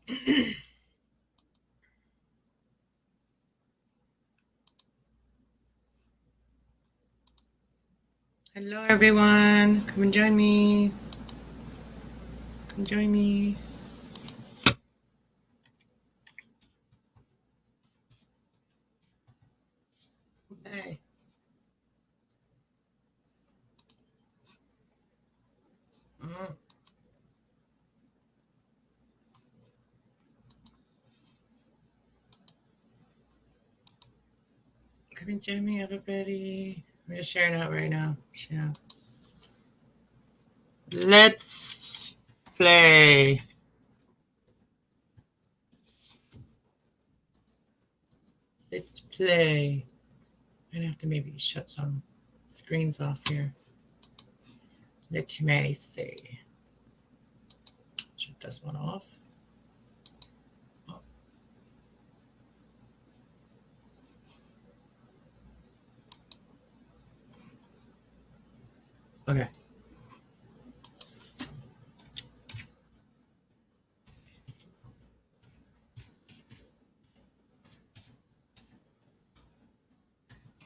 Hello, everyone. Come and join me. Come join me. Hey. Mm. Come and join me, everybody. I'm just sharing out right now. Yeah. Let's play. Let's play. I'm gonna have to maybe shut some screens off here. Let me see. Shut this one off. Oh. Okay.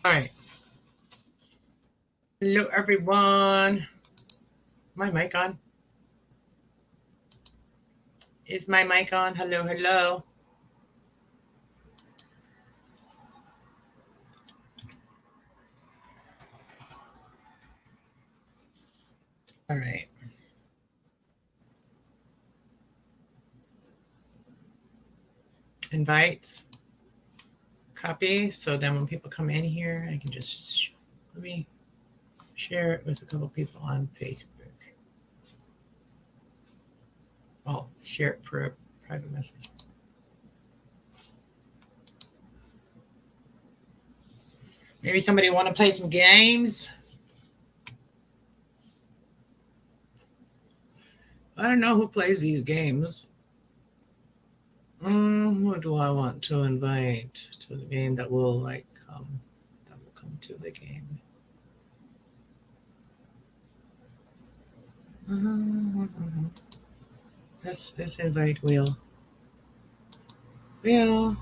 All right. Hello, everyone. My mic on? Is my mic on? Hello, hello. All right. Invite. Copy. So then when people come in here, I can just let me share it with a couple people on Facebook. I'll share it for a private message. Maybe somebody want to play some games. I don't know who plays these games. Who do I want to invite to the game that will come to the game? Let's invite Will. Will,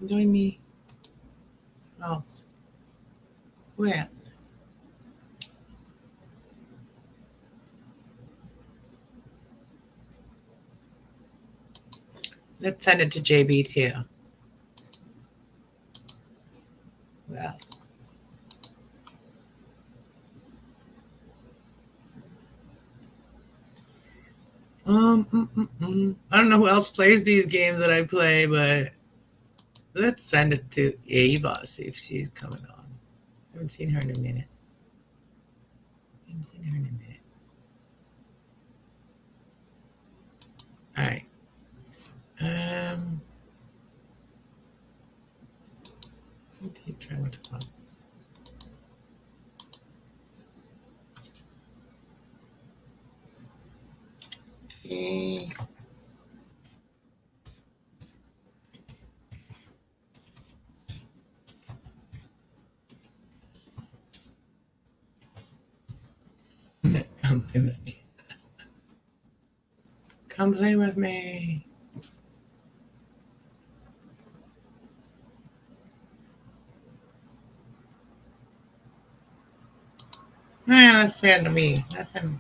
join me. Who else? Where? Let's send it to JB too. Who else? I don't know who else plays these games that I play, but let's send it to Ava, see if she's coming on. I haven't seen her in a minute. All right. Let's try one to come. Okay. Come play with me. Come play with me. Let's send to me. Nothing.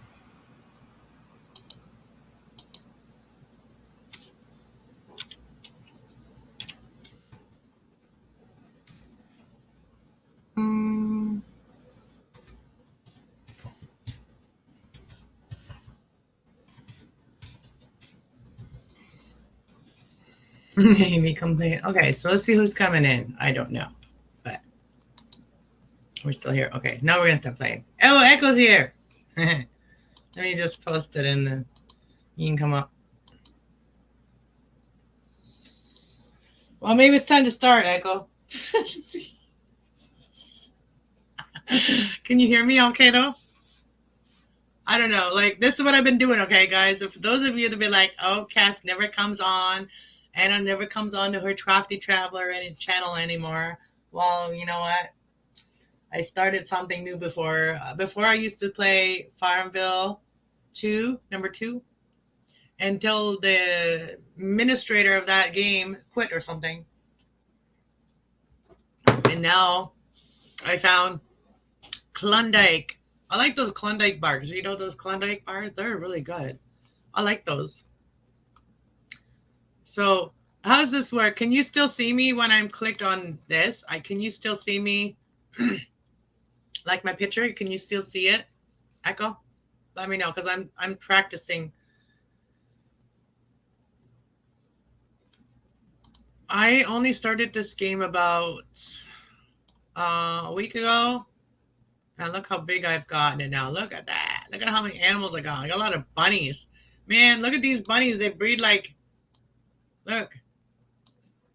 Amy, come play. Okay, so let's see who's coming in. I don't know, but we're still here. Okay, now we're gonna start playing. Oh, Echo's here. Let me just post it in the. You can come up. Well, maybe it's time to start, Echo. Can you hear me okay, though? I don't know. Like, this is what I've been doing, okay, guys? So for those of you that be like, oh, Cass never comes on, Anna never comes on to her Crafty Traveler channel anymore. Well, you know what? I started something new before. Before I used to play Farmville 2, number 2. until the administrator of that game quit or something. And now I found Klondike. I like those Klondike bars. You know those Klondike bars? They're really good. I like those. So how does this work? Can you still see me when I'm clicked on this? Can you still see me? Like my picture? Can you still see it? Echo? Let me know because I'm practicing. I only started this game about a week ago. And look how big I've gotten it now. Look at that. Look at how many animals I got. I got a lot of bunnies. Man, look at these bunnies. They breed like, look.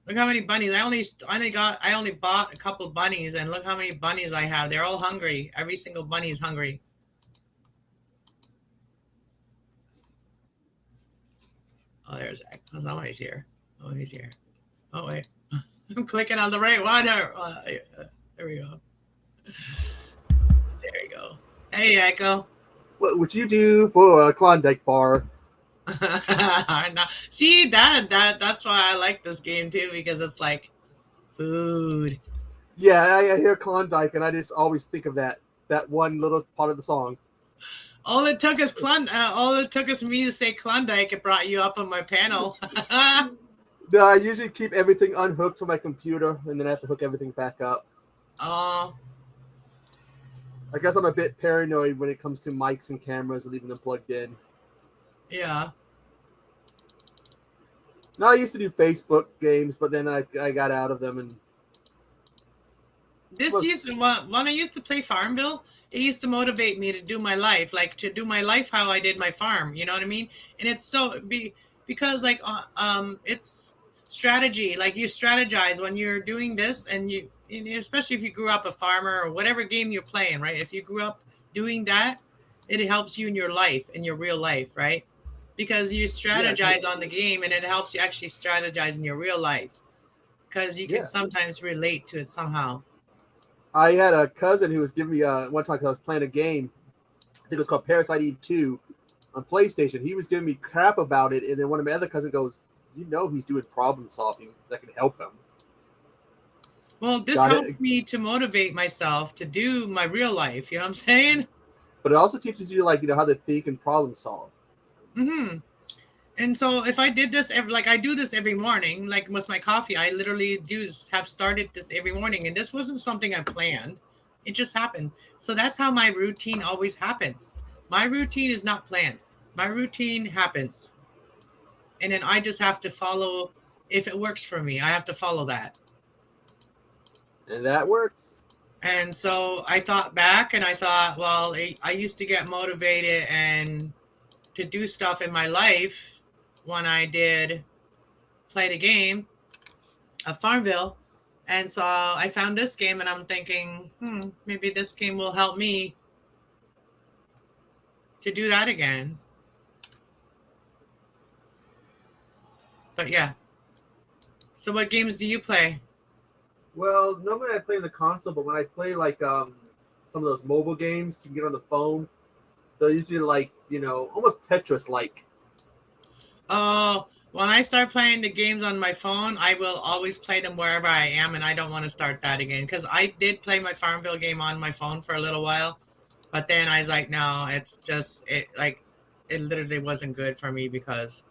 Look how many bunnies. I only bought a couple of bunnies, and look how many bunnies I have. They're all hungry. Every single bunny is hungry. Oh, there's somebody's here. Oh, he's here. Oh, wait. I'm clicking on the right one. There we go. There you go. Hey, Echo. What would you do for a Klondike bar? No. See, that's why I like this game too, because it's like food. Yeah, I hear Klondike, and I just always think of that one little part of the song. All it took is me to say Klondike. It brought you up on my panel. No, I usually keep everything unhooked from my computer, and then I have to hook everything back up. Oh. I guess I'm a bit paranoid when it comes to mics and cameras and leaving them plugged in. Yeah. No, I used to do Facebook games, but then I got out of them. And when I used to play Farmville, it used to motivate me to do my life, like to do my life how I did my farm. You know what I mean? And it's because like it's strategy. Like you strategize when you're doing this, and especially if you grew up a farmer or whatever game you're playing, right? If you grew up doing that, it helps you in your life, in your real life, right? Because you strategize on the game, and it helps you actually strategize in your real life, because you can sometimes relate to it somehow. I had a cousin who was giving me one time because I was playing a game. I think it was called Parasite Eve 2 on PlayStation. He was giving me crap about it, and then one of my other cousins goes, "You know, he's doing problem solving that can help him." Well, this helps me to motivate myself to do my real life. You know what I'm saying? But it also teaches you, like, how to think and problem solve. Mm-hmm. And so if I did this, I do this every morning, like with my coffee, I literally have started this every morning. And this wasn't something I planned. It just happened. So that's how my routine always happens. My routine is not planned. My routine happens. And then I just have to follow. If it works for me, I have to follow that. And that works. And so I thought back, and I thought, well, I used to get motivated and to do stuff in my life when I did play the game of Farmville. And so I found this game, and I'm thinking, maybe this game will help me to do that again. But yeah. So what games do you play? Well, normally I play on the console, but when I play like some of those mobile games you can get on the phone, they're usually like, almost Tetris-like. Oh, when I start playing the games on my phone, I will always play them wherever I am, and I don't want to start that again. Because I did play my Farmville game on my phone for a little while, but then I was like, no, it's just, it literally wasn't good for me because...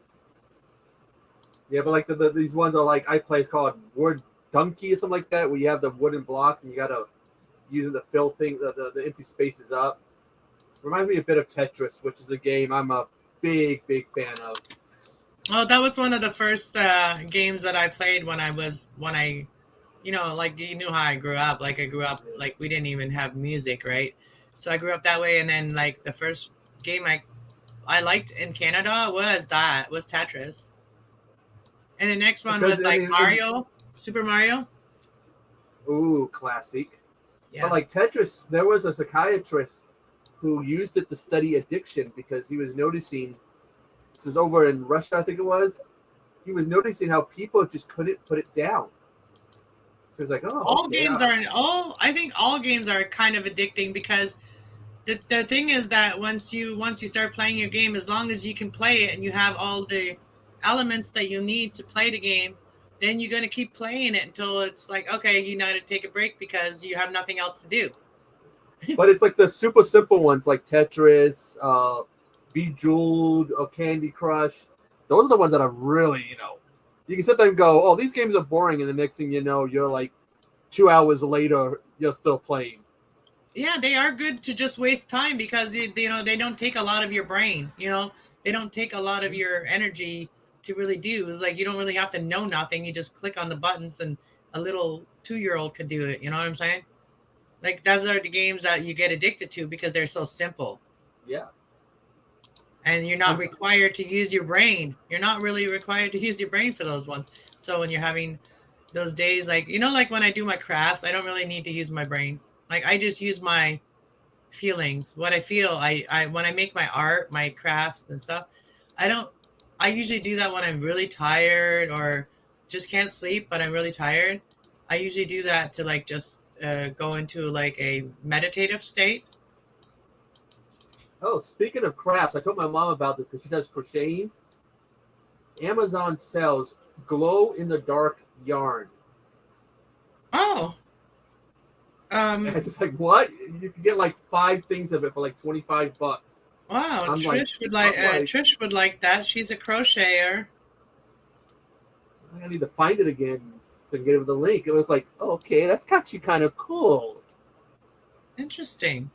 Yeah, but like these ones are like, I play, it's called Wood Donkey or something like that, where you have the wooden block and you got to use it to fill the empty spaces up. Reminds me a bit of Tetris, which is a game I'm a big, big fan of. Oh, that was one of the first games that I played when I you knew how I grew up. Like I grew up, like we didn't even have music, right? So I grew up that way, and then like the first game I liked in Canada was Tetris. And the next one was Mario, Super Mario. Ooh, classic. Yeah. But like Tetris, there was a psychiatrist who used it to study addiction because he was noticing, this is over in Russia, I think it was, he was noticing how people just couldn't put it down. So he was like, I think all games are kind of addicting because The thing is that once you start playing your game, as long as you can play it and you have all the elements that you need to play the game, then you're gonna keep playing it until it's like, okay, you know, to take a break because you have nothing else to do. But it's like the super simple ones like Tetris, Bejeweled, or Candy Crush. Those are the ones that are really, you can sit there and go, oh, these games are boring, and the next thing you know, you're like 2 hours later, you're still playing. Yeah, they are good to just waste time because they don't take a lot of your brain. They don't take a lot of your energy to really do. It's like you don't really have to know nothing. You just click on the buttons, and a little 2-year-old could do it. You know what I'm saying? Like those are the games that you get addicted to because they're so simple. Yeah. And you're not required to use your brain. You're not really required to use your brain for those ones. So when you're having those days, like like when I do my crafts, I don't really need to use my brain. Like I just use my feelings, what I feel. I when I make my art, my crafts and stuff, I usually do that when I'm really tired or just can't sleep, but I'm really tired. I usually do that to like just go into like a meditative state. Oh, speaking of crafts, I told my mom about this because she does crocheting. Amazon sells glow in the dark yarn. Oh. And it's just like, what? You can get like 5 things of it for like $25. Wow, I'm Trish would like that. She's a crocheter. I need to find it again so I can get it with the link. It was like, oh, okay, that's actually kind of cool. Interesting.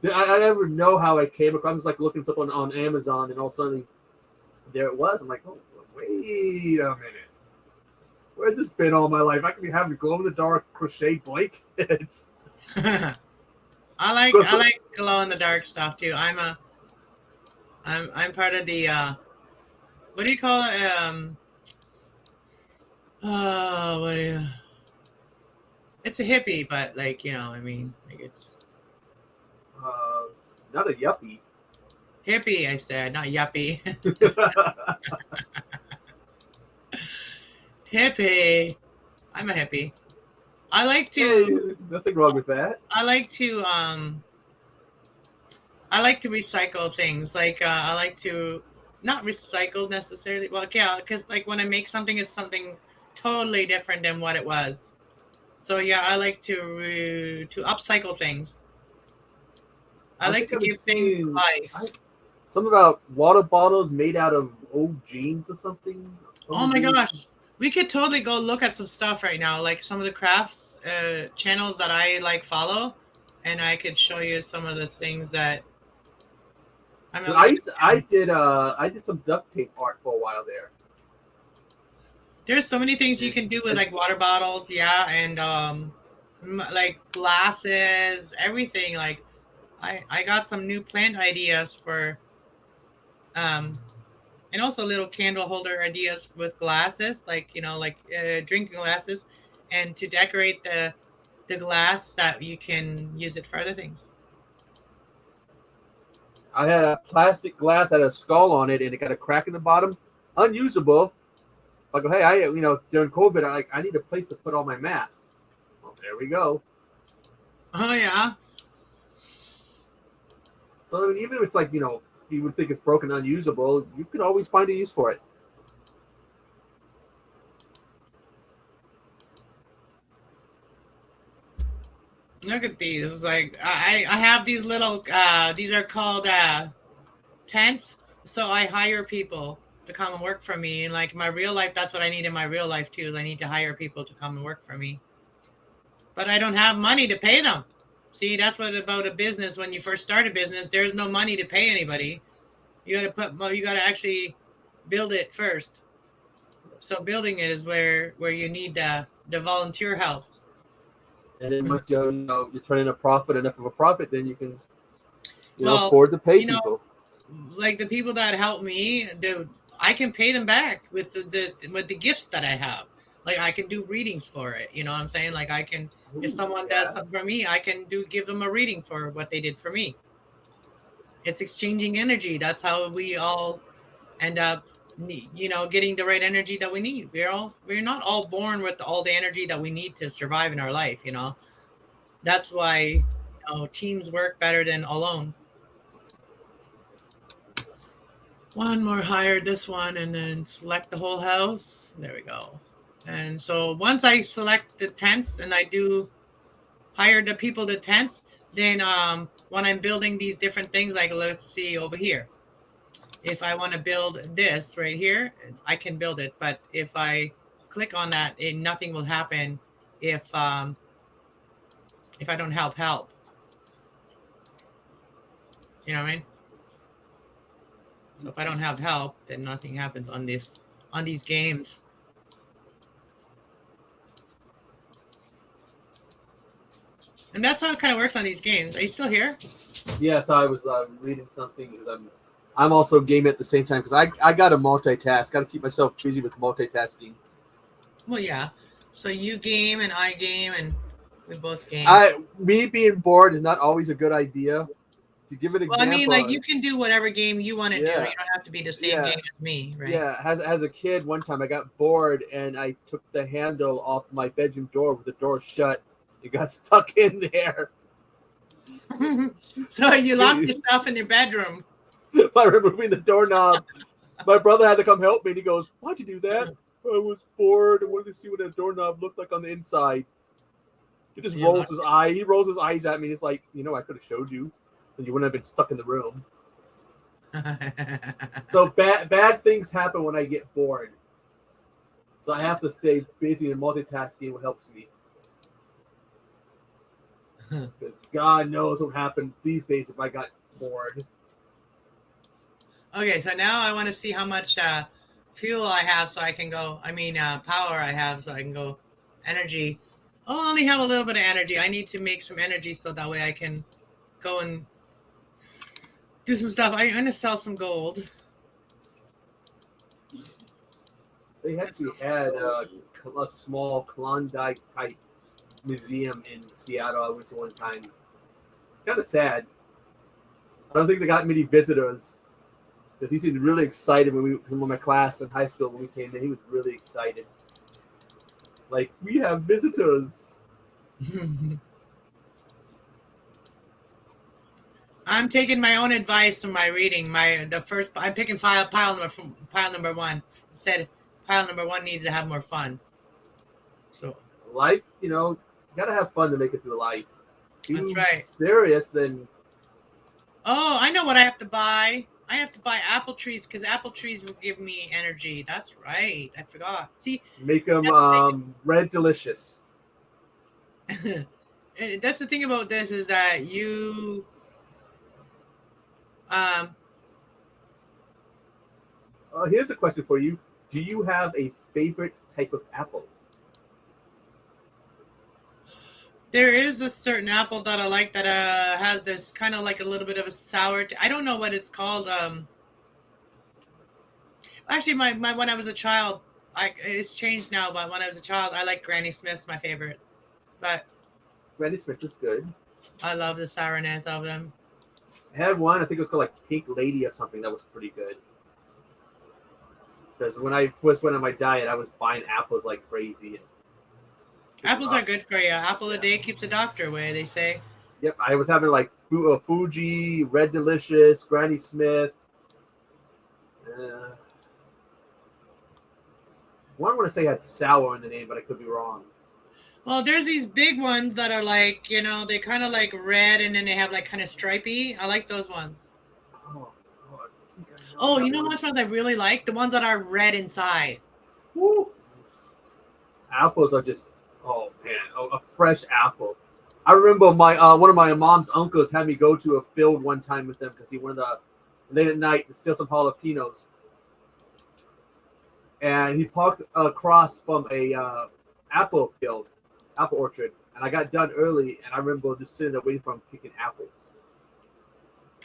I never know how I came across. I was like looking something on Amazon, and all of a sudden, there it was. I'm like, oh, wait a minute. Where's this been all my life? I could be having glow in the dark crochet blankets. I like glow in the dark stuff too. I'm part of the what do you call it? What do you? It's a hippie, but like I mean, like it's not a yuppie. Hippie, I said, not yuppie. Hippie. I'm a hippie. I like to. Hey, nothing wrong with that. I like to recycle things. Like I like to not recycle necessarily. Well, yeah, because like when I make something, it's something totally different than what it was. So yeah, I like to upcycle things. I like to give things life. Something about water bottles made out of old jeans or something. Oh my gosh. We could totally go look at some stuff right now, like some of the crafts channels that I like follow, and I could show you some of the things that I did some duct tape art for a while there. There's so many things you can do with like water bottles, yeah, and like glasses, everything. Like I got some new plant ideas for and also little candle holder ideas with glasses, like drinking glasses, and to decorate the glass that you can use it for other things. I had a plastic glass that had a skull on it, and it got a crack in the bottom, unusable. I go, hey, during COVID, I need a place to put all my masks. Well, there we go. Oh yeah. So even if it's like you would think it's broken, unusable, you can always find a use for it. Look at these. Like I have these little these are called tents. So I hire people to come and work for me. And like my real life, that's what I need in my real life too. Is I need to hire people to come and work for me. But I don't have money to pay them. See, that's what about a business. When you first start a business, there's no money to pay anybody. You got to actually build it first. So building it is where you need the volunteer help. And then once you're turning a profit, enough of a profit, then you can afford to pay people. Like the people that help me, I can pay them back with the gifts that I have. Like I can do readings for it. You know what I'm saying? Like I can. If someone does something for me, I can give them a reading for what they did for me. It's exchanging energy. That's how we all end up, getting the right energy that we need. We're not all born with all the energy that we need to survive in our life. That's why teams work better than alone. One more higher, this one, and then select the whole house. There we go. And so once I select the tents and I do hire the people to tents, then when I'm building these different things, like let's see over here, if I want to build this right here, I can build it. But if I click on that, nothing will happen if I don't help. You know what I mean? So if I don't have help, then nothing happens on these games. And that's how it kind of works on these games. Are you still here? Yes, I was reading something because I'm also gaming at the same time because I got to multitask. Got to keep myself busy with multitasking. Well, yeah. So you game and I game and we both game. Me being bored is not always a good idea. To give an example, I mean, like you can do whatever game you want to do. You Yeah. don't have to be the same Yeah. game as me, right? yeah, as a kid, one time I got bored and I took the handle off my bedroom door with the door shut. It got stuck in there. So you locked yourself in your bedroom. By removing the doorknob. My brother had to come help me, and he goes, "Why'd you do that?" I was bored. I wanted to see what a doorknob looked like on the inside. He just Yeah, rolls his eye. He rolls his eyes at me. It's like, I could have showed you, and you wouldn't have been stuck in the room. So bad things happen when I get bored. So I have to stay busy, and multitasking helps me. Because God knows what happened these days if I got bored. Okay, so now I want to see how much fuel I have so I can go. I mean, power I have so I can go. Energy. Oh, I only have a little bit of energy. I need to make some energy so that way I can go and do some stuff. I'm going to sell some gold. They actually had a small Klondike type museum in Seattle I went to one time. Kind of sad. I don't think they got many visitors. Because he seemed really excited when some of my class in high school when we came in. He was really excited. Like, we have visitors. I'm taking my own advice from my reading. I'm picking pile number one. It said pile number one needed to have more fun. So Life, you gotta have fun to make it through life. That's right. Serious, then. Oh, I know what I have to buy. I have to buy apple trees because apple trees will give me energy. That's right. I forgot. See, make them red delicious. That's the thing about this is that you here's a question for you. Do you have a favorite type of apple? There is this certain apple that I like that has this kind of like a little bit of a sour. I don't know what it's called. Actually, my when I was a child, it's changed now. But when I was a child, I like Granny Smith's my favorite. But Granny Smith is good. I love the sourness of them. I had one. I think it was called like Pink Lady or something. That was pretty good. Because when I first went on my diet, I was buying apples like crazy. Apples are good for you. Apple a day keeps a doctor away, they say. Yep, I was having like Fuji, Red Delicious, Granny Smith. One I want to say had sour in the name, but I could be wrong. Well, there's these big ones that are like, they kind of like red and then they have like kind of stripy. I like those ones. Oh, you know which ones I really like? The ones that are red inside. Woo! Apples are just, oh man, a fresh apple. I remember my one of my mom's uncles had me go to a field one time with them because he wanted to late at night to steal some jalapenos. And he parked across from a apple orchard. And I got done early, and I remember just sitting there waiting for him picking apples.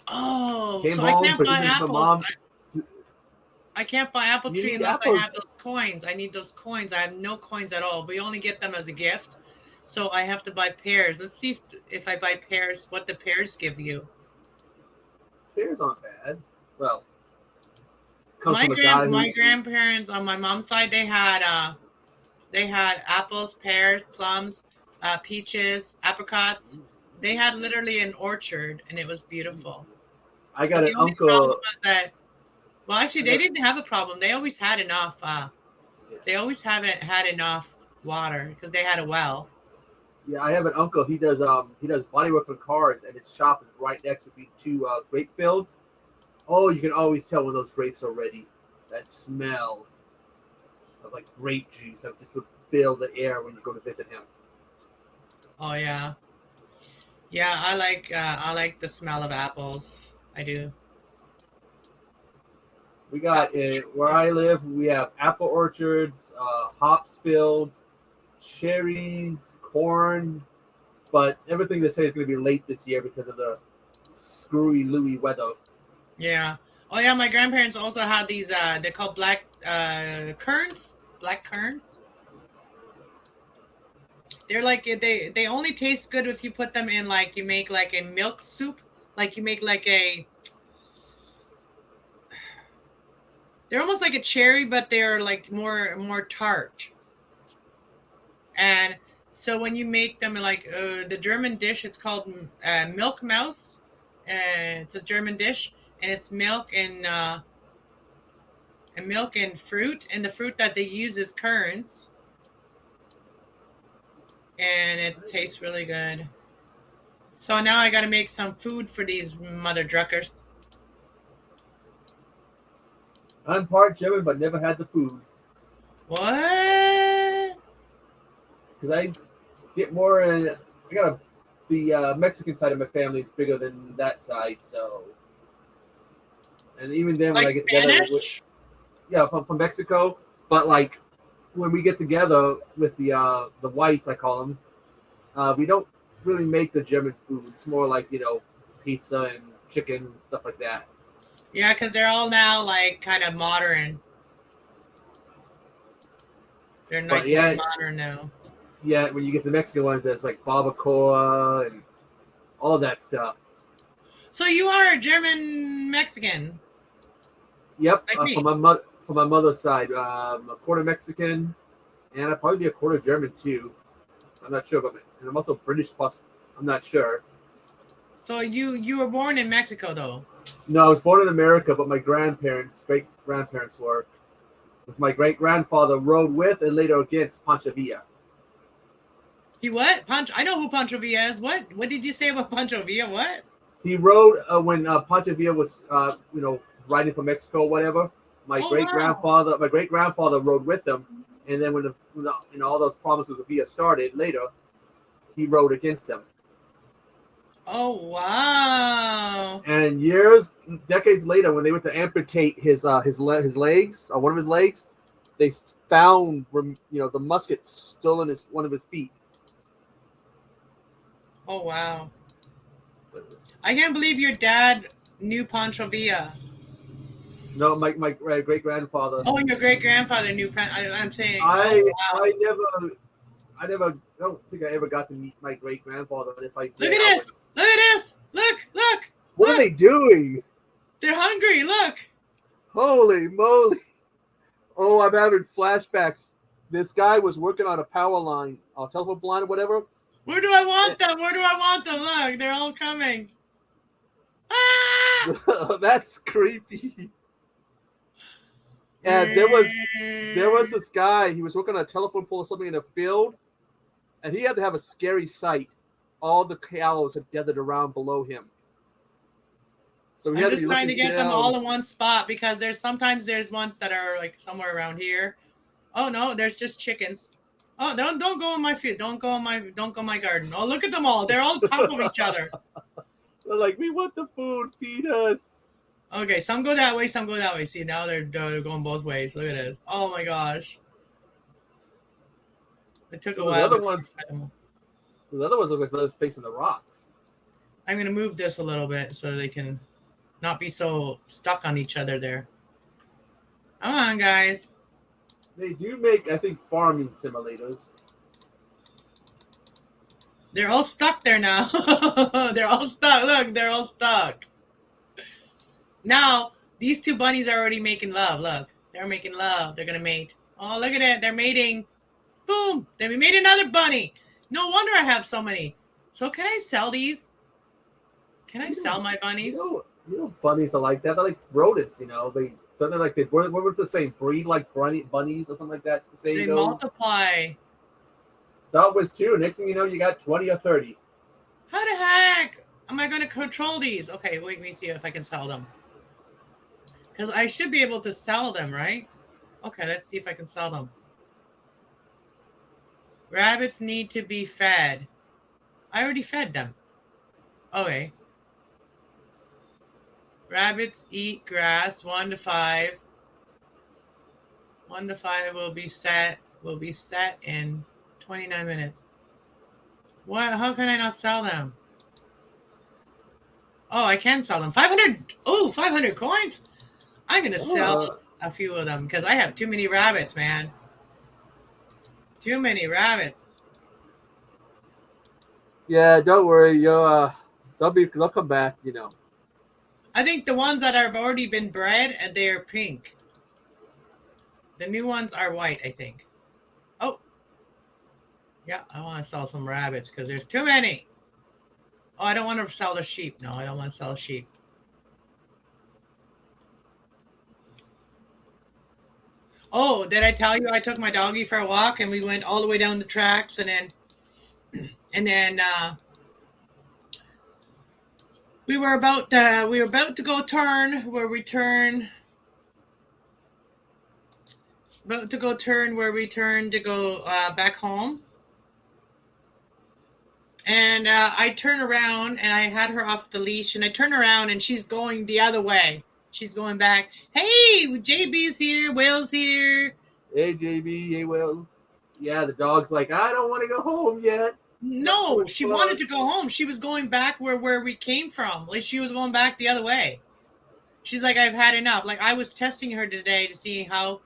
Oh, so I can't buy apples. I can't buy apple tree unless I have those coins. I need those coins. I have no coins at all. We only get them as a gift. So I have to buy pears. Let's see if I buy pears, what the pears give you. Pears aren't bad. Well, my grandparents on my mom's side, they had apples, pears, plums, peaches, apricots. They had literally an orchard, and it was beautiful. I But got an the only problem uncle. was that, well, actually, I they got didn't have a problem. They always had enough. yeah. They always haven't had enough water because they had a well. Yeah, I have an uncle. He does body work on cars, and his shop is right next to the two grape fields. Oh, you can always tell when those grapes are ready. That smell of like grape juice that just would fill the air when you go to visit him. Oh yeah, yeah. I like the smell of apples. I do. We got Apple where trees. I live. We have apple orchards, hops fields, cherries, corn, but everything they say is going to be late this year because of the screwy Louis weather. Yeah. Oh yeah. My grandparents also had these. They're called black currants. Black currants. They're like they only taste good if you put them in like you make like a milk soup. Like you make like a. They're almost like a cherry, but they're like more tart. And so when you make them like the German dish, it's called milk mouse. It's a German dish, and it's milk and fruit, and the fruit that they use is currants, and it tastes really good. So now I got to make some food for these mother druckers. I'm part German, but never had the food What? because I get more. I got the Mexican side of my family is bigger than that side, so and even then when Like I get together with Spanish? yeah from Mexico, but like when we get together with the whites, I call them, we don't really make the German food. It's more like pizza and chicken and stuff like that. Yeah, because they're all now like kind of modern. They're But like more yeah, modern now. yeah, when you get the Mexican ones, that's like barbacoa and all that stuff. So you are a German Mexican, Yep, like me. from my mother's side, a quarter Mexican, and I'd probably be a quarter German too. I'm not sure, and I'm also British plus. I'm not sure. So you were born in Mexico though. No, I was born in America, but my great grandparents were. With my great grandfather rode with and later against Pancho Villa. He what? Pancho? I know who Pancho Villa is. What? What did you say about Pancho Villa? What? He rode when Pancho Villa was riding from Mexico or whatever. Oh wow. My great grandfather rode with them, and then when all those promises of Villa started later, he rode against them. Oh wow. And decades later, when they went to amputate his legs, one of his legs, they found the musket still in one of his feet. Oh wow. I can't believe your dad knew Pancho Villa. No, my great grandfather. Oh, your great grandfather knew. I'm saying. Oh I wow. I never I don't think I ever got to meet my great grandfather. And if I Look did, at I this. was. Look at this. Look. Look. What are Look. they doing? They're hungry. Look. Holy moly! Oh, I'm having flashbacks. This guy was working on a power line, a telephone line or whatever. Where do I want them? Where do I want them? Look, they're all coming. Ah! That's creepy. And there was this guy. He was working on a telephone pole or something in a field, and he had to have a scary sight. All the cows had gathered around below him, so he I'm had to just be trying to looking get them down. all in one spot because there's ones that are like somewhere around here. Oh no, there's just chickens. Oh, don't go in my field. Don't go in my garden. Oh, look at them all. They're all on top of each other. They're like, we want the food, feed us. Okay, some go that way, some go that way. See, now they're going both ways. Look at this. Oh my gosh. It took a The while. other ones, look like they're facing the rocks. I'm going to move this a little bit so they can not be so stuck on each other there. Come on, guys. They do make, I think, farming simulators. They're all stuck there now. They're all stuck. Look, they're all stuck. Now, these two bunnies are already making love. Look, they're making love. They're going to mate. Oh, look at it. They're mating. Boom. Then we made another bunny. No wonder I have so many. So can I sell these? Can I You sell know, my bunnies? bunnies are like that. They're like rodents. They're like what was the saying? Breed like bunnies or something like that. The saying They goes. multiply. Start with 2. Next thing you know, you got 20 or 30. How the heck am I going to control these? Okay, wait, let me see if I can sell them. Because I should be able to sell them, right? Okay, let's see if I can sell them. Rabbits need to be fed. I already fed them. Okay. Rabbits eat grass 1 to 5. 1 to 5 will be set in 29 minutes. What? How can I not sell them? Oh, I can sell them. 500. Oh, 500 coins. I'm going to sell a few of them because I have too many rabbits, man. Too many rabbits. Yeah, don't worry. They'll come back. I think the ones that have already been bred and they are pink. The new ones are white, I think. Oh. Yeah, I want to sell some rabbits because there's too many. Oh, I don't want to sell the sheep. No, I don't want to sell sheep. Oh, did I tell you I took my doggie for a walk and we went all the way down the tracks and then we were about to go turn where we turn to go back home. And I turn around and I had her off the leash and I turn around and she's going the other way. She's going back. Hey, JB's here. Will's here. Hey, JB. Hey, Will. Yeah, the dog's like, I don't want to go home yet. No, she wanted to go home. She was going back where we came from. Like she was going back the other way. She's like, I've had enough. Like I was testing her today to see how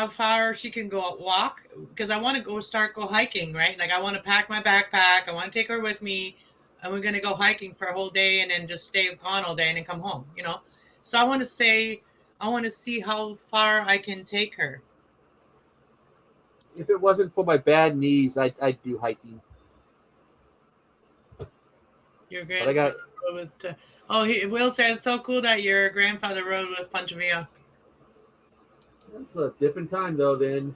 far she can go walk because I want to go hiking, right? Like I want to pack my backpack. I want to take her with me and we're going to go hiking for a whole day and then just stay gone all day and then come home, So I want to see how far I can take her. If it wasn't for my bad knees, I'd do hiking. Your grandfather rode with Will said it's so cool that your grandfather rode with Pancho Villa. That's a different time though. Then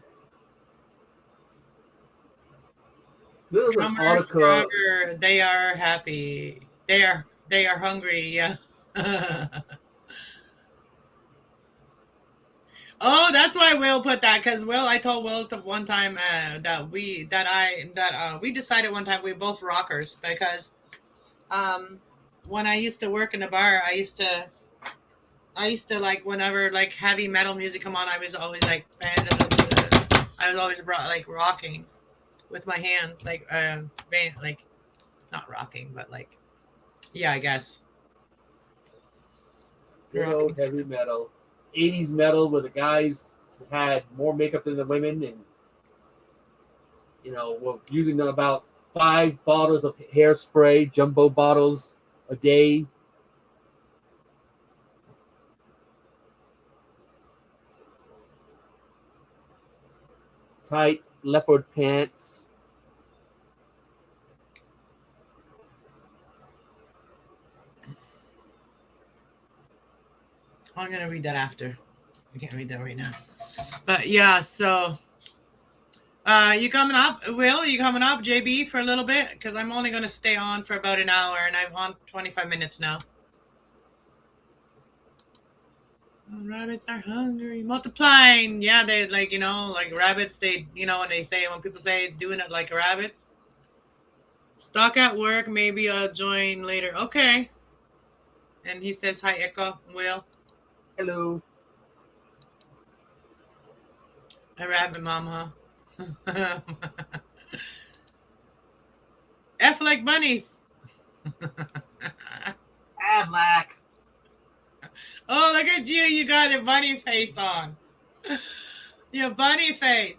there's an article. They are happy. They are hungry. Yeah. Oh, that's why Will put that because I told Will one time that we decided one time we both rockers because when I used to work in a bar I used to like whenever like heavy metal music come on I was always like like rocking with my hands like like not rocking but like yeah I guess. Good old heavy metal. 80s metal where the guys had more makeup than the women and were using about 5 bottles of hairspray, jumbo bottles a day. Tight leopard pants. I'm going to read that after. I can't read that right now. But yeah, so you coming up, Will? You coming up, JB, for a little bit? Because I'm only going to stay on for about an hour, and I'm on 25 minutes now. Oh, rabbits are hungry, multiplying. Yeah, they like like rabbits. They when people say doing it like rabbits. Stuck at work. Maybe I'll join later. Okay. And he says hi, Echo. Will. Hello. A rabbit mama. F like bunnies. Avlac. Oh, look at you. You got a bunny face on. Your bunny face.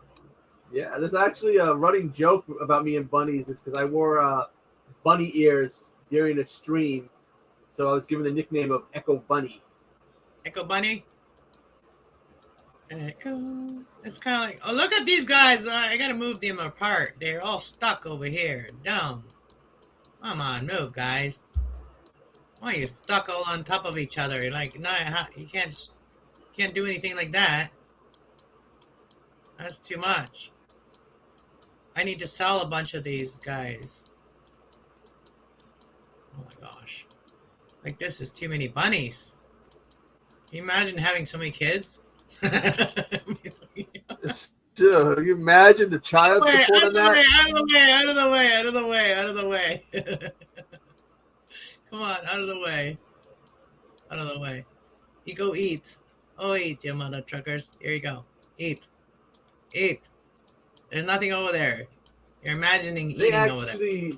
Yeah, there's actually a running joke about me and bunnies. It's because I wore bunny ears during a stream. So I was given the nickname of Echo Bunny. Echo Bunny? Echo. It's kind of like, oh, look at these guys. I gotta move them apart. They're all stuck over here. Dumb. Come on, move, guys. Why are you stuck all on top of each other? Like, no, you can't do anything like that. That's too much. I need to sell a bunch of these guys. Oh my gosh. Like, this is too many bunnies. Can you imagine having so many kids? So, you imagine the child support on that? Out of the way, out of the way, out of the way, out of the way. Come on, out of the way. Out of the way. You go eat. Oh, eat, you mother truckers. Here you go. Eat. Eat. There's nothing over there. You're imagining eating over there.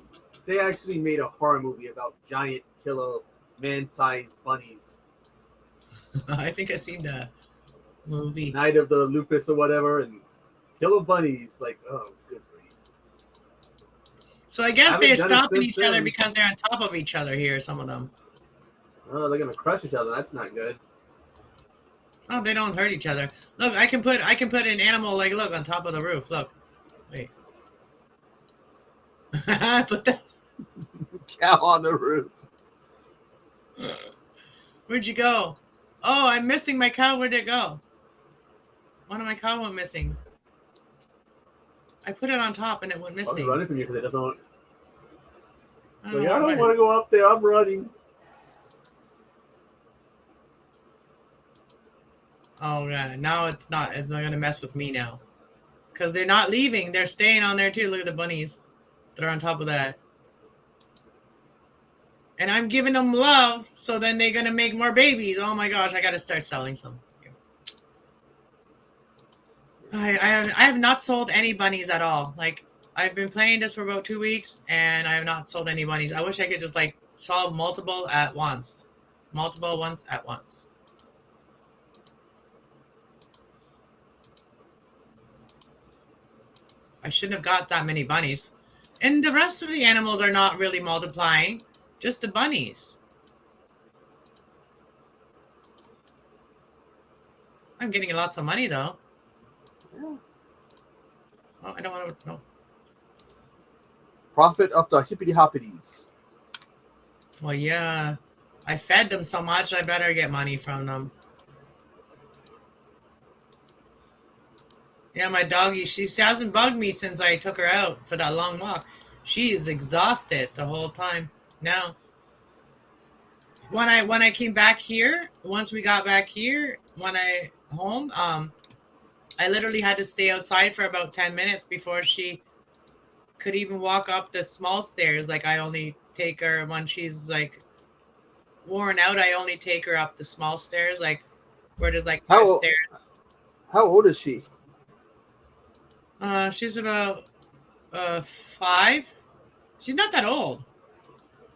They actually made a horror movie about giant killer man-sized bunnies. I think I've seen the movie. Night of the Lupus or whatever, and killer bunnies. Like, oh, good grief. So I guess they're stopping each other because they're on top of each other here, some of them. Oh, they're gonna crush each other. That's not good. Oh, they don't hurt each other. Look, I can put an animal, like, look, on top of the roof. Look. Wait. I put that cow on the roof. Where'd you go? Oh, I'm missing my cow. Where'd it go? One of my cow went missing. I put it on top and it went missing. I'm running from you because it doesn't want... I don't want to go up there. I'm running. Oh, yeah. Now it's not going to mess with me now. Because they're not leaving. They're staying on there, too. Look at the bunnies that are on top of that. And I'm giving them love, so then they're going to make more babies. Oh, my gosh. I got to start selling some. I have not sold any bunnies at all. Like, I've been playing this for about 2 weeks, and I have not sold any bunnies. I wish I could just, like, solve multiple at once. Multiple ones at once. I shouldn't have got that many bunnies. And the rest of the animals are not really multiplying. Just the bunnies. I'm getting lots of money, though. Yeah. Oh, I don't want to know. Profit of the hippity hoppities. Well, yeah. I fed them so much, I better get money from them. Yeah, my doggy, she hasn't bugged me since I took her out for that long walk. She is exhausted the whole time. Now, when I came back here, once we got back here, home, I literally had to stay outside for about 10 minutes before she could even walk up the small stairs. Like, I only take her when she's, like, worn out. I only take her up the small stairs, like, where there's, like, 5 stairs. How old is she? She's about 5. She's not that old.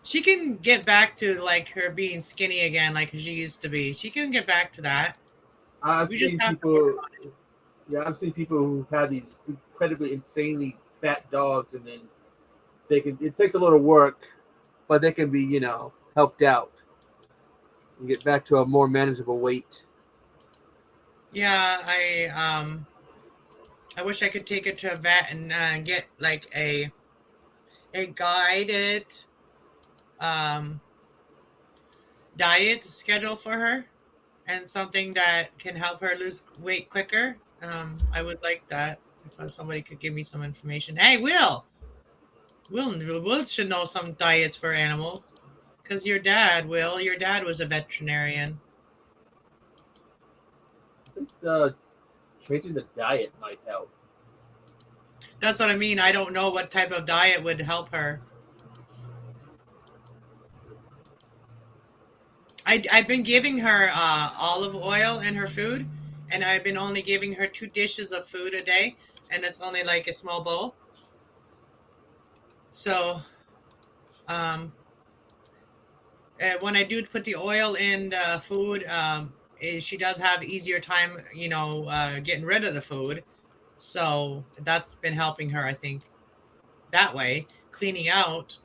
She can get back to, like, her being skinny again like she used to be. She can get back to that. I've seen people who've had these incredibly insanely fat dogs, and then it takes a little work, but they can be, helped out and get back to a more manageable weight. Yeah, I wish I could take her to a vet and get, like, a guided diet schedule for her, and something that can help her lose weight quicker. I would like that if somebody could give me some information. Hey, Will should know some diets for animals, because your dad was a veterinarian. I think changing the diet might help. That's what I mean. I don't know what type of diet would help her. I've been giving her olive oil in her food, and I've been only giving her 2 dishes of food a day, and it's only like a small bowl. So, when I do put the oil in the food, she does have easier time, getting rid of the food. So that's been helping her, I think, that way, cleaning out.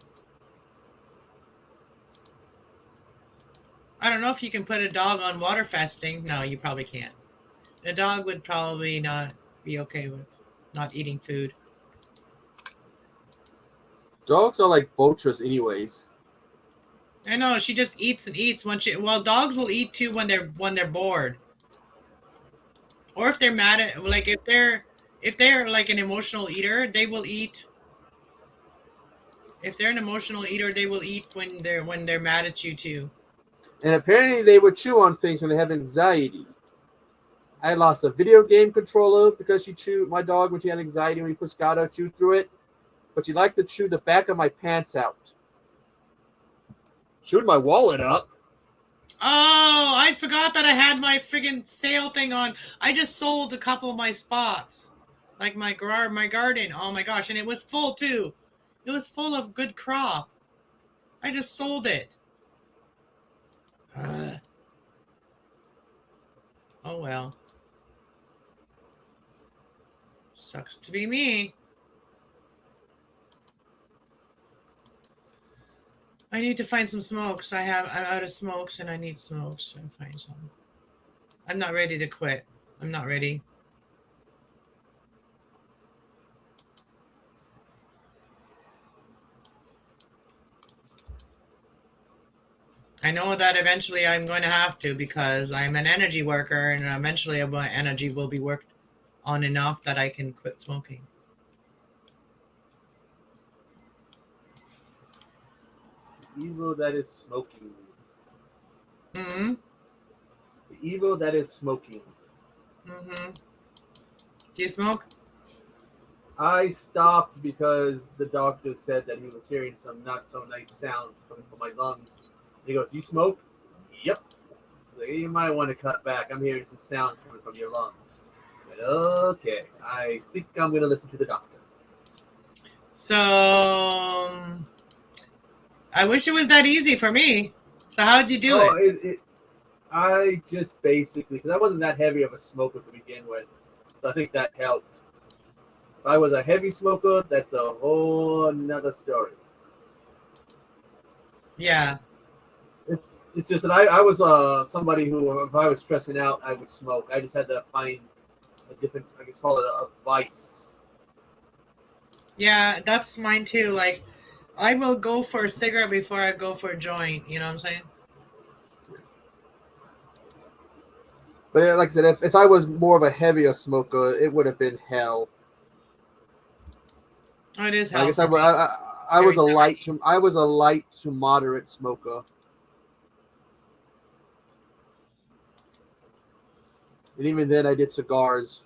I don't know if you can put a dog on water fasting. No, you probably can't. The dog would probably not be okay with not eating food. Dogs are like vultures, anyways. I know, she just eats and eats when she. Well, dogs will eat too when they're bored, or if they're mad at, like if they're like an emotional eater, they will eat. If they're an emotional eater, they will eat when they're mad at you too. And apparently, they would chew on things when they have anxiety. I lost a video game controller because she chewed my dog when she had anxiety when we first got her, chewed through it. But she liked to chew the back of my pants out. Chewed my wallet up. Oh, I forgot that I had my friggin' sale thing on. I just sold a couple of my spots, like my garden. Oh my gosh, and it was full too. It was full of good crop. I just sold it. Oh well. Sucks to be me. I need to find some smokes. I'm out of smokes and I need smokes and find some. I'm not ready to quit. I'm not ready. I know that eventually I'm going to have to because I'm an energy worker and eventually my energy will be worked on enough that I can quit smoking. Evil that is smoking. Mm-hmm. The evil that is smoking. Mm-hmm. Do you smoke? I stopped because the doctor said that he was hearing some not so nice sounds coming from my lungs. He goes, "You smoke?" Yep. So you might want to cut back. I'm hearing some sounds coming from your lungs. But okay, I think I'm going to listen to the doctor. So I wish it was that easy for me. So how'd you do it? I just basically, because I wasn't that heavy of a smoker to begin with, so I think that helped. If I was a heavy smoker, that's a whole another story. Yeah. It's just that I was somebody who, if I was stressing out, I would smoke. I just had to find a different, I guess call it a vice. Yeah, that's mine too. Like, I will go for a cigarette before I go for a joint. You know what I'm saying? But yeah, like I said, if I was more of a heavier smoker, it would have been hell. Oh, it is hell. I guess I was a light to moderate smoker. And even then, I did cigars.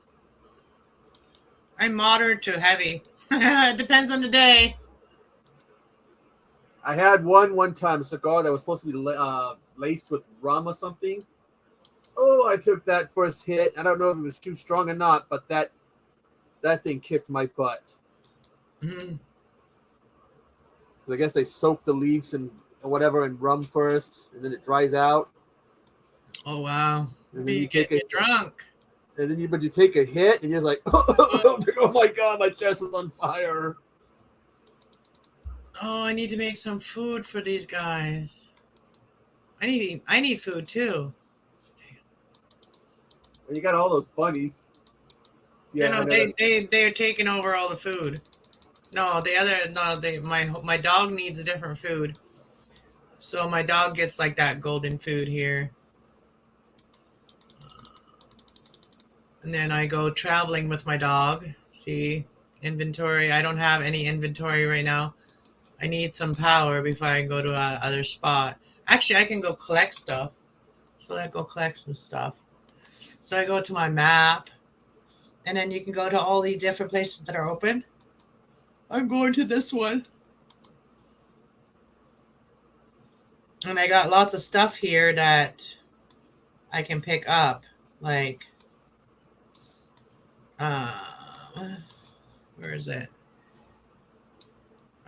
I'm moderate to heavy. It depends on the day. I had one time, a cigar that was supposed to be laced with rum or something. Oh, I took that first hit. I don't know if it was too strong or not, but that thing kicked my butt. Mm-hmm. I guess they soak the leaves and whatever in rum first, and then it dries out. Oh wow! And then you get drunk. And then you take a hit, and you're like, oh my god, my chest is on fire. Oh, I need to make some food for these guys. I need food too. Well, you got all those bunnies. Yeah, they're taking over all the food. My dog needs different food. So my dog gets like that golden food here. And then I go traveling with my dog. See, inventory. I don't have any inventory right now. I need some power before I go to other spot. Actually, I can go collect stuff. So I go collect some stuff. So I go to my map. And then you can go to all the different places that are open. I'm going to this one. And I got lots of stuff here that I can pick up. Like, where is it?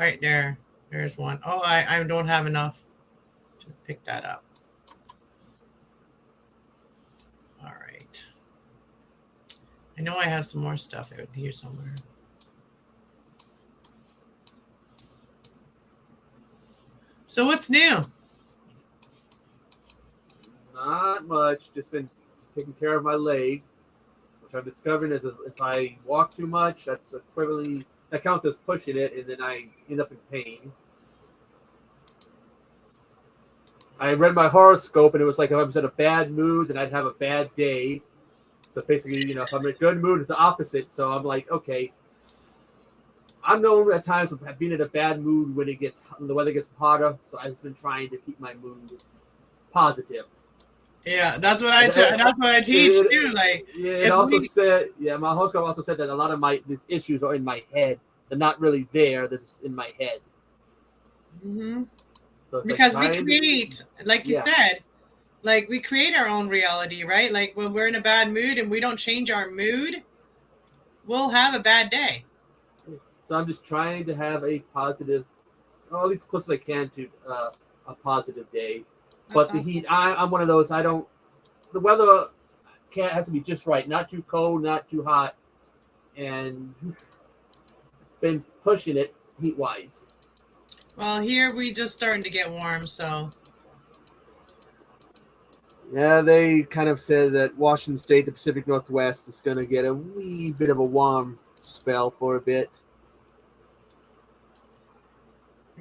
Right there. There's one. Oh, I don't have enough to pick that up. All right. I know I have some more stuff out here somewhere. So what's new? Not much. Just been taking care of my leg. much. I'm discovering is if I walk too much, that counts as pushing it, and then I end up in pain. I read my horoscope, and it was like if I was in a bad mood, then I'd have a bad day. So basically, if I'm in a good mood, it's the opposite. So I'm like, okay, I'm known at times for being in a bad mood when the weather gets hotter. So I've been trying to keep my mood positive. Yeah, that's what I teach too. Like, It if also we, said, my horoscope also said that a lot of these issues are in my head. They're not really there. They're just in my head. Mhm. So it's Because we like create, like you said, like we create our own reality, right? Like when we're in a bad mood and we don't change our mood, we'll have a bad day. So I'm just trying to have a positive, at least as close as I can to a positive day. But the heat, I'm one of those. The weather has to be just right, not too cold, not too hot, and it's been pushing it heat wise. Well, here we just starting to get warm, so. Yeah, they kind of said that Washington State, the Pacific Northwest, is going to get a wee bit of a warm spell for a bit.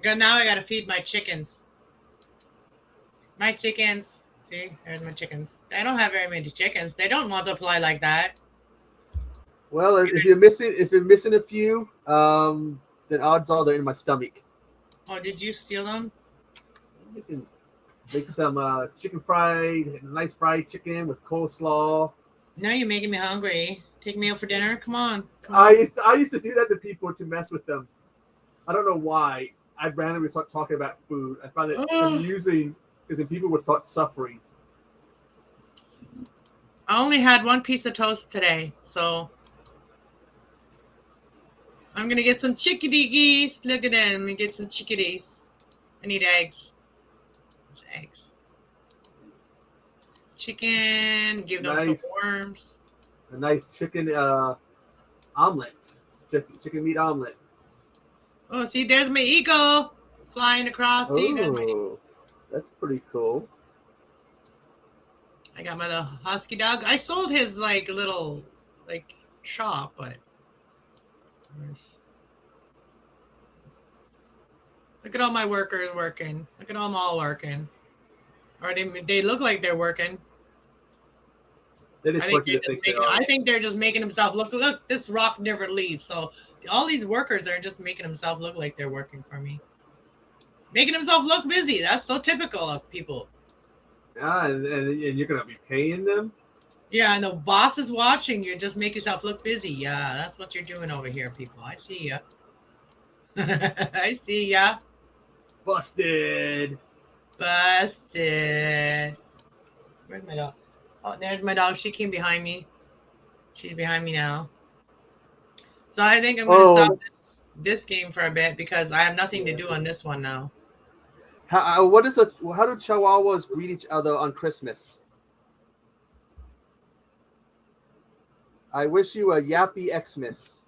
Now I got to feed my chickens. My chickens. See, there's my chickens. I don't have very many chickens. They don't multiply like that. Well, if you're missing a few, then odds are they're in my stomach. Oh, did you steal them? You can make some chicken fried, nice fried chicken with coleslaw. Now you're making me hungry. Take me out for dinner. Come on. I used to do that to people to mess with them. I don't know why. I'd randomly start talking about food. I found it amusing because then people would start suffering. I only had one piece of toast today, so I'm gonna get some chickadee geese. Look at them. Let me get some chickadees. I need eggs. It's eggs. Chicken. Give them some worms. A nice chicken omelet. Chicken meat omelet. Oh, see, there's my eagle flying across. See, that's pretty cool. I got my little husky dog. I sold his little shop, but look at all my workers working. Look at them all working. Or they look like they're working. I think they're just making themselves look. Look, this rock never leaves. So all these workers are just making themselves look like they're working for me, making themselves look busy. That's so typical of people. Yeah, and you're gonna be paying them. Yeah, and the boss is watching you. Just make yourself look busy. Yeah, that's what you're doing over here, people. I see ya. I see ya. Busted. Busted. Where's my dog? Oh, there's my dog. She came behind me. She's behind me now. So I think I'm going to stop this game for a bit because I have nothing to do on this one now. How do Chihuahuas greet each other on Christmas? I wish you a yappy Xmas.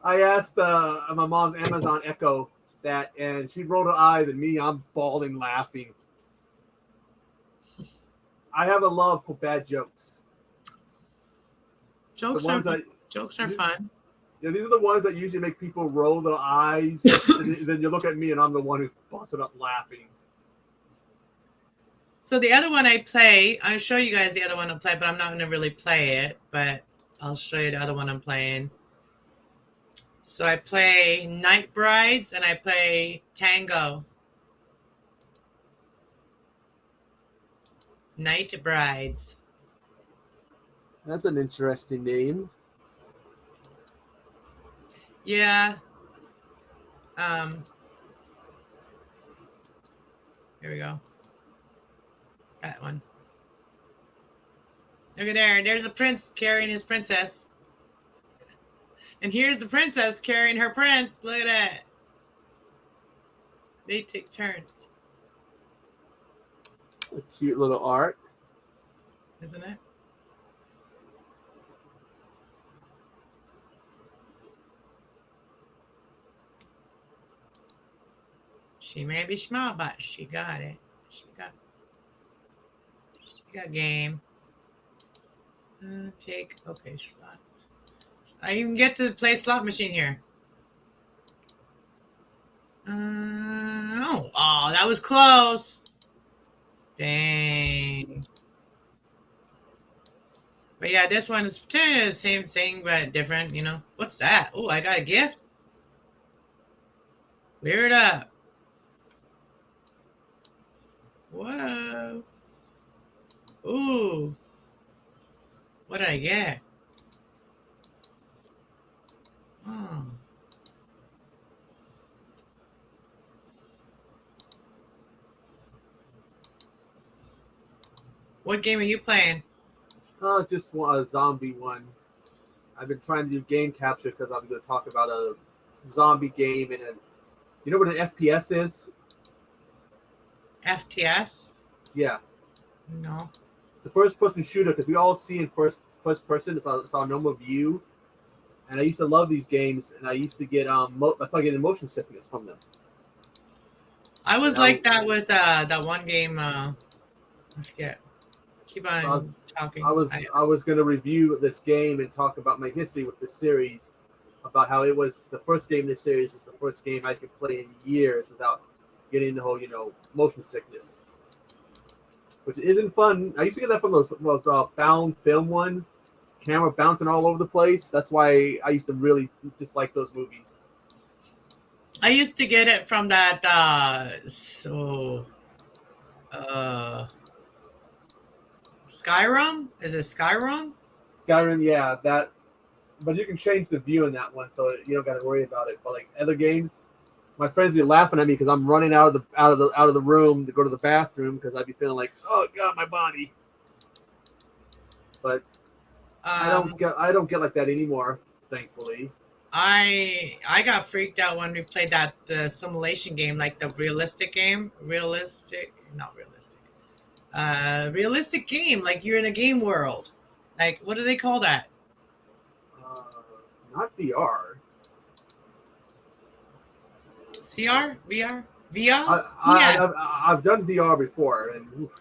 I asked my mom's Amazon Echo that, and she rolled her eyes at me. I'm bawling laughing. I have a love for bad jokes. Jokes are fun. Yeah, these are the ones that usually make people roll their eyes. And then you look at me, and I'm the one who's busted up laughing. So the other one I play, I'll show you guys the other one I play, but I'm not going to really play it. But I'll show you the other one I'm playing. So I play Night Brides and I play Tango. Night Brides. That's an interesting name. Yeah. Here we go. That one. Look at there. There's a prince carrying his princess. And here's the princess carrying her prince. Look at that. They take turns. A cute little art. Isn't it? She may be small, but she got it. She got game. Take okay slot. I even get to play slot machine here. Oh, that was close. Dang. But yeah, this one is the same thing but different. You know what's that? Oh, I got a gift. Clear it up. Whoa. Ooh. What did I get? Oh. What game are you playing? Just a zombie one. I've been trying to do game capture because I'm going to talk about a zombie game and you know what an FPS is? FTS? Yeah, No. it's a first-person shooter because we all see in first person. It's our normal view, and I used to love these games, and I used to get I started getting motion sickness from them. I was And like that with that one game. I forget. Keep on So talking. I was going to review this game and talk about my history with this series, about how it was the first game in this series was the first game I could play in years without getting the whole motion sickness, which isn't fun. I used to get that from those found film ones, camera bouncing all over the place. That's why I used to really dislike those movies. I used to get it from that. Skyrim? Is it Skyrim? Skyrim, yeah, that. But you can change the view in that one, so you don't got to worry about it. But like other games, my friends be laughing at me because I'm running out of the room to go to the bathroom because I'd be feeling like, oh god, my body. But I don't get like that anymore, thankfully. I got freaked out when we played the simulation game, like the realistic game. Not realistic. Realistic game, like you're in a game world. Like what do they call that? Uh, Not VR. CR? VR? VR? I've done VR before, and oof.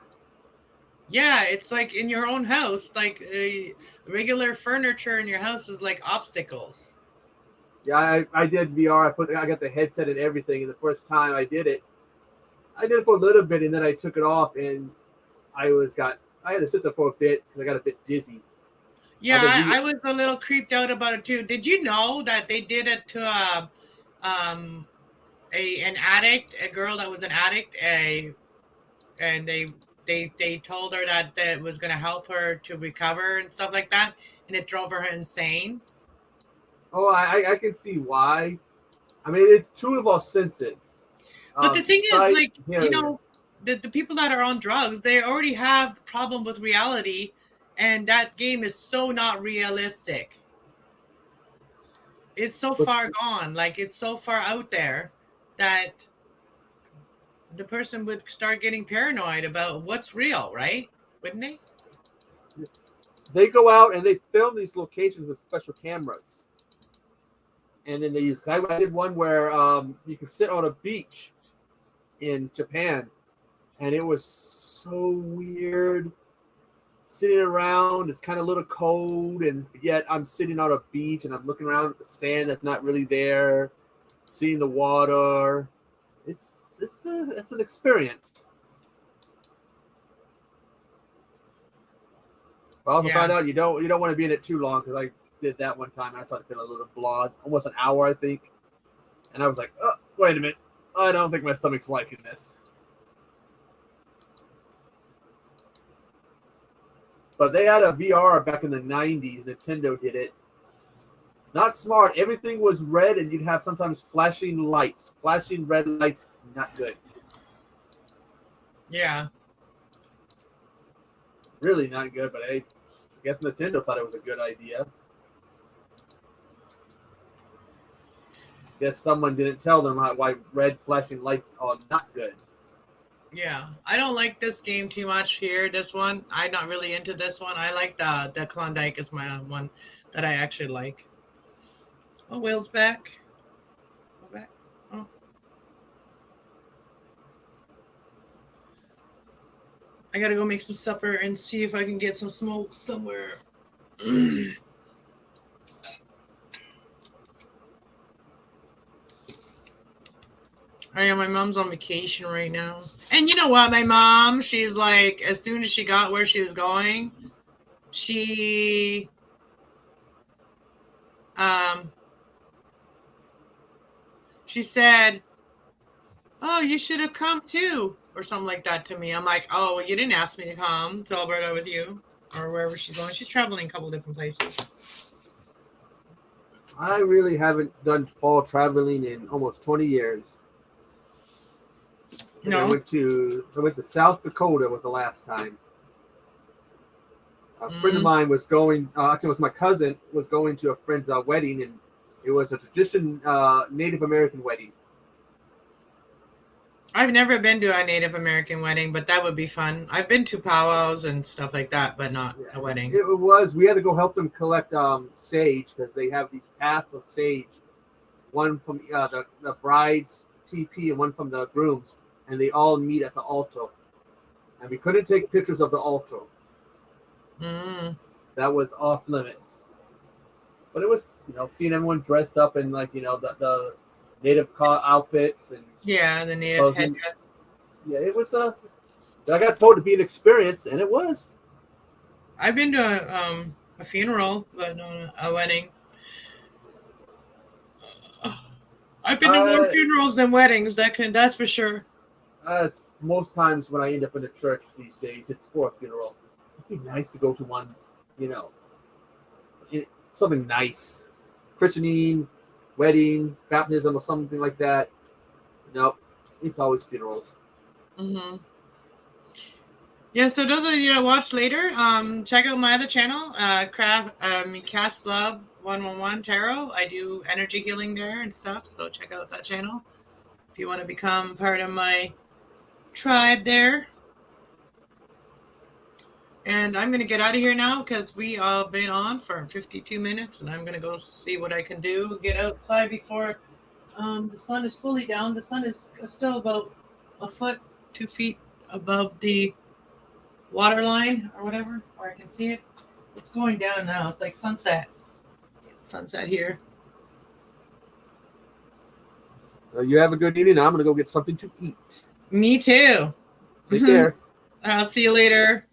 Yeah, it's like in your own house, like regular furniture in your house is like obstacles. Yeah, I did VR. I got the headset and everything, and the first time I did it for a little bit, and then I took it off, and I had to sit there for a bit because I got a bit dizzy. Yeah, I was a little creeped out about it too. Did you know that they did it to an addict, a girl that was an addict, and they told her that that was going to help her to recover and stuff like that, and it drove her insane. Oh, I can see why. I mean, it's two of our senses. But the thing Sight, is, like, hearing. the people that are on drugs, they already have the problem with reality, and that game is so not realistic. It's so far gone, like it's so far out there that the person would start getting paranoid about what's real, right? Wouldn't they? They go out and they film these locations with special cameras, and then they use. I did one where you can sit on a beach in Japan, and it was so weird. Sitting around, it's kind of a little cold, and yet I'm sitting on a beach and I'm looking around at the sand that's not really there, seeing the water. It's an experience. But I also found out you don't want to be in it too long because I did that one time. I started feeling a little blah, almost an hour, I think, and I was like, oh, wait a minute, I don't think my stomach's liking this. But they had a VR back in the 90s. Nintendo did it. Not smart. Everything was red, and you'd have sometimes flashing lights. Flashing red lights, not good. Yeah. Really not good, but I guess Nintendo thought it was a good idea. Guess someone didn't tell them why red flashing lights are not good. Yeah, I don't like this game too much here. This one, I'm not really into this one. I like the Klondike is my one that I actually like. Oh, Will's back. Go back. Oh. I gotta go make some supper and see if I can get some smoke somewhere. I know my mom's on vacation right now. And you know what? My mom, she's like, as soon as she got where she was going, she um she said, "Oh, you should have come too," or something like that to me. I'm like, "Oh, well, you didn't ask me to come to Alberta with you or wherever she's going. She's traveling a couple different places." I really haven't done fall traveling in almost 20 years. And I No. went to South Dakota was the last time. A friend of mine was going. Actually, it was my cousin was going to a friend's wedding, and it was a tradition Native American wedding. I've never been to a Native American wedding, but that would be fun. I've been to powwows and stuff like that, but not a wedding. It was. We had to go help them collect sage because they have these paths of sage, one from the bride's TP and one from the groom's, and they all meet at the altar. And we couldn't take pictures of the altar. Mm. That was off limits. But it was, seeing everyone dressed up in the native outfits and Yeah, the Native headdress. yeah, it was I got told to be an experience, and it was. I've been to a funeral, but not a wedding. I've been to more funerals than weddings. That's for sure. It's most times when I end up in a church these days, it's for a funeral. It'd be nice to go to one, something nice, christening, wedding, baptism, or something like that. Nope, it's always funerals. Mm-hmm. Yeah, so those of you that watch later, check out my other channel, Cast Love 111 Tarot. I do energy healing there and stuff, so check out that channel if you want to become part of my tribe there. And I'm going to get out of here now because we all been on for 52 minutes, and I'm going to go see what I can do, get outside before the sun is fully down. The sun is still about a foot, 2 feet above the water line or whatever, where I can see it. It's going down now. It's like sunset. It's sunset here. You have a good evening. I'm going to go get something to eat. Me too. Take care. I'll see you later.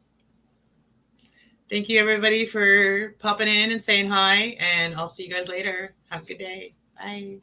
Thank you, everybody, for popping in and saying hi, and I'll see you guys later. Have a good day. Bye.